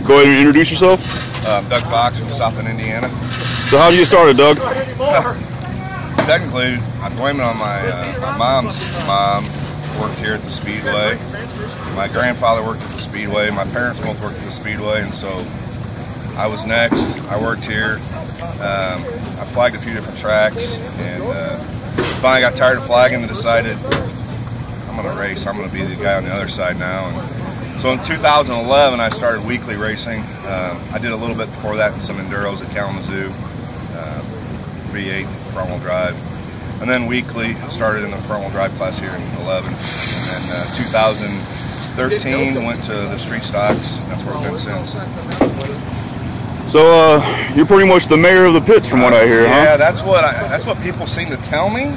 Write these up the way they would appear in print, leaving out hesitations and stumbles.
go ahead and introduce yourself. Doug Fox from South Bend, Indiana. So how did you get started, Doug? Technically, I blame it on my mom's mom. Worked here at the Speedway. My grandfather worked at the Speedway. My parents both worked at the Speedway, and so I was next. I worked here. I flagged a few different tracks, and finally got tired of flagging and decided I'm going to race. I'm going to be the guy on the other side now. And so in 2011, I started weekly racing. I did a little bit before that in some enduros at Kalamazoo, V8 front-wheel drive. And then weekly, started in the front-wheel drive class here in 11. And then 2013, went to the street stocks. That's where I've been since. So you're pretty much the mayor of the pits, from what I hear, huh? Yeah, that's what people seem to tell me.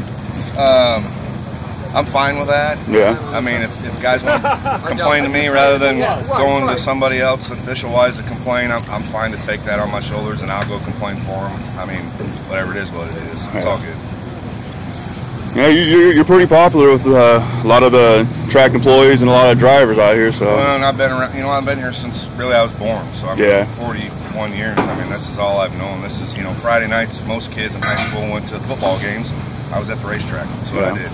I'm fine with that. Yeah. I mean, if guys want to complain to me rather than going to somebody else official-wise to complain, I'm fine to take that on my shoulders and I'll go complain for them. I mean, whatever it is, what it is. It's all good. Yeah, you're pretty popular with a lot of the track employees and a lot of drivers out here. So. Well, and I've been around. You know, I've been here since really I was born. So I'm 41 years. I mean, this is all I've known. This is, you know, Friday nights. Most kids in high school went to football games. I was at the racetrack. That's what I did.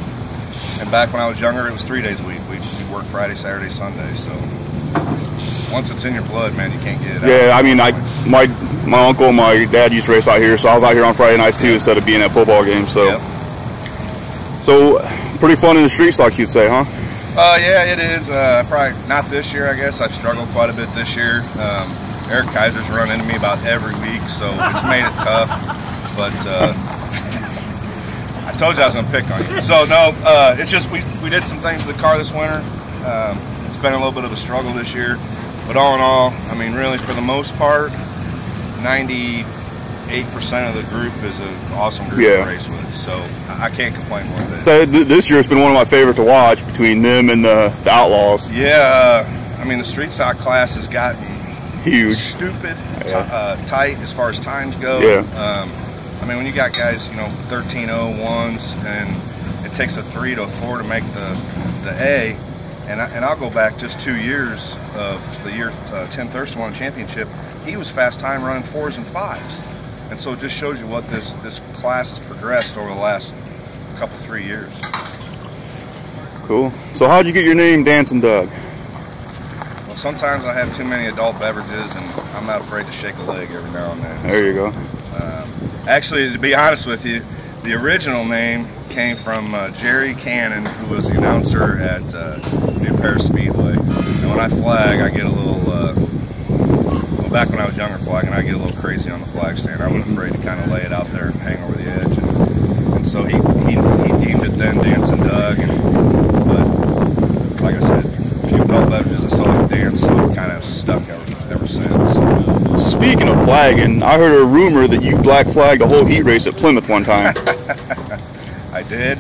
And back when I was younger, it was 3 days a week. We worked Friday, Saturday, Sunday. So once it's in your blood, man, you can't get it out. Yeah, I mean, my uncle and my dad used to race out here, so I was out here on Friday nights too instead of being at football games. So. Yep. So, pretty fun in the street stocks, you'd say, huh? Yeah, it is. Probably not this year, I guess. I've struggled quite a bit this year. Eric Kaiser's run into me about every week, so it's made it tough. But I told you I was going to pick on you. So, no, it's just we did some things to the car this winter. It's been a little bit of a struggle this year. But all in all, I mean, really, for the most part, 98% of the group is an awesome group to race with, so I can't complain one bit. So this year has been one of my favorite to watch between them and the Outlaws. Yeah, I mean the street stock class has gotten huge, stupid, tight as far as times go. Yeah. I mean when you got guys, you know, 13:01s and it takes a 3 to a 4 to make the A, and I'll go back just 2 years of the year Tim Thurston won a championship. He was fast time running 4s and 5s. And so it just shows you what this class has progressed over the last couple, 3 years. Cool. So how'd you get your name, Dancing Doug? Well, sometimes I have too many adult beverages, and I'm not afraid to shake a leg every now and then. There you go. Actually, to be honest with you, the original name came from Jerry Cannon, who was the announcer at New Paris Speedway. And when I flag, I get a little... back when I was younger flagging, I get a little crazy on the flag stand. I wasn't afraid to kind of lay it out there and hang over the edge. And so he deemed it then Dancing Doug. But like I said, a few adult beverages, I saw him dance, so it kind of stuck ever since. Speaking of flagging, I heard a rumor that you black flagged a whole heat race at Plymouth one time. I did.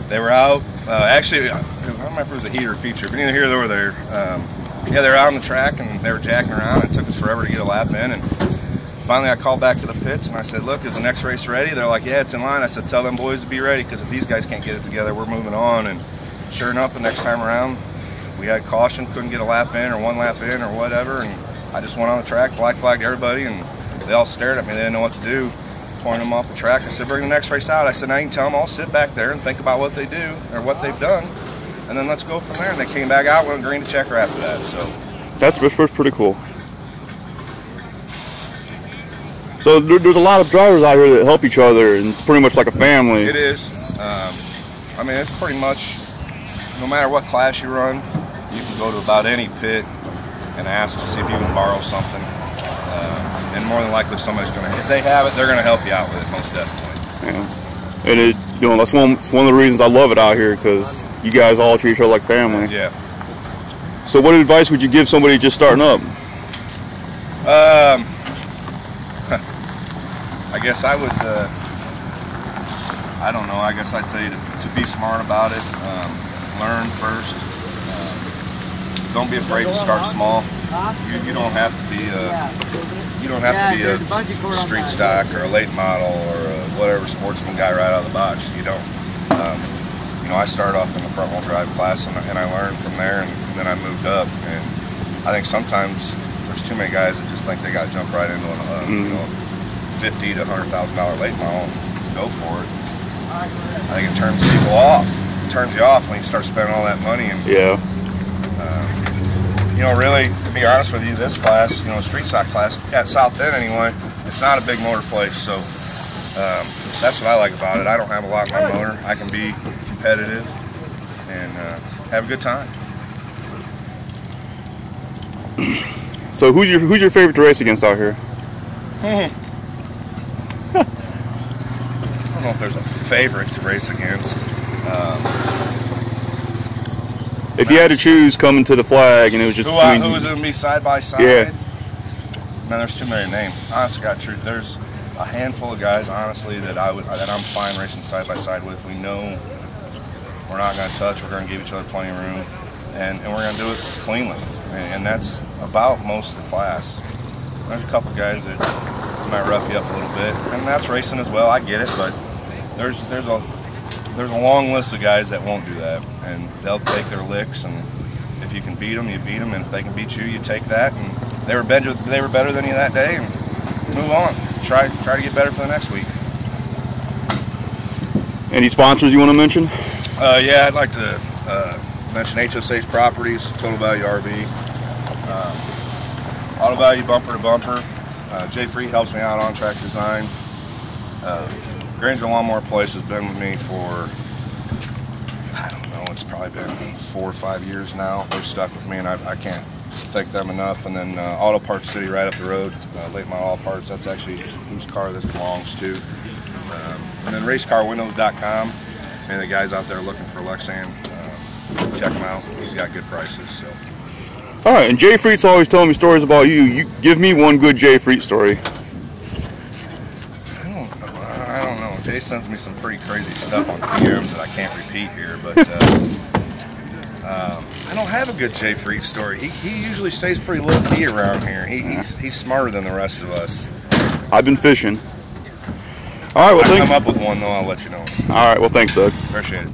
They were out. Actually, I don't remember if it was a heat or a feature, but neither here nor there. Yeah, they were out on the track and they were jacking around. It took us forever to get a lap in, and finally I called back to the pits and I said, look, is the next race ready? They're like, yeah, it's in line. I said, tell them boys to be ready, because if these guys can't get it together, we're moving on. And sure enough, the next time around, we had caution, couldn't get a lap in or one lap in or whatever, and I just went on the track, black flagged everybody, and they all stared at me. They didn't know what to do. Pointed them off the track. I said, bring the next race out. I said, now you can tell them I'll sit back there and think about what they do or what they've done, and then let's go from there. And they came back out, went green to checker after that. So that's pretty cool. So there's a lot of drivers out here that help each other, and it's pretty much like a family. It is. I mean, it's pretty much, no matter what class you run, you can go to about any pit and ask to see if you can borrow something. And more than likely somebody's going to, if they have it, they're going to help you out with it, most definitely. Yeah. And it, you know, that's one of the reasons I love it out here, because you guys all treat each other like family. Yeah. So what advice would you give somebody just starting up? I guess I would, I don't know, I guess I'd tell you to be smart about it, learn first, don't be afraid to start small. You don't have to be a street stock or a late model or a whatever sportsman guy right out of the box. You don't. You know, I started off in the front wheel drive class and I learned from there, and then I moved up. And I think sometimes there's too many guys that just think they got to jump right into a you know, $50,000 to $100,000 late model and go for it. I think it turns people off. It turns you off when you start spending all that money. And yeah. You know, really, to be honest with you, this class, you know, street stock class at South Bend anyway, it's not a big motor place. So that's what I like about it. I don't have a lot in my motor. I can be competitive and have a good time. So who's your favorite to race against out here? I don't know if there's a favorite to race against. If you had to choose coming to the flag and it was just who was going to be side by side? Yeah. Man, there's too many names. Honestly, got truth. There's a handful of guys, honestly, that I'm fine racing side by side with. We know we're not going to touch. We're going to give each other plenty of room, and we're going to do it cleanly. And that's about most of the class. There's a couple guys that might rough you up a little bit, and that's racing as well. I get it, but there's a long list of guys that won't do that, and they'll take their licks, and if you can beat them, you beat them, and if they can beat you, you take that. And they were better than you that day, and move on. Try to get better for the next week. Any sponsors you want to mention? Yeah, I'd like to mention HSA's Properties, Total Value RV, Auto Value Bumper to Bumper. Jay Freed helps me out on track design. Granger Lawnmower Place has been with me for, I don't know, it's probably been 4 or 5 years now. They've stuck with me, and I can't thank them enough. And then Auto Parts City right up the road, Late Model Auto Parts, that's actually whose car this belongs to. And then racecarwindows.com. Any of the guys out there looking for Lexan, check him out. He's got good prices. So. All right, and Jay Freet's always telling me stories about you. You give me one good Jay Freet story. I don't know. Jay sends me some pretty crazy stuff on DMs that I can't repeat here, but I don't have a good Jay Freet story. He usually stays pretty low key around here. He's smarter than the rest of us. I've been fishing. All right, well, if I thanks. come up with one though, I'll let you know. All right, well, thanks, Doug. Appreciate it.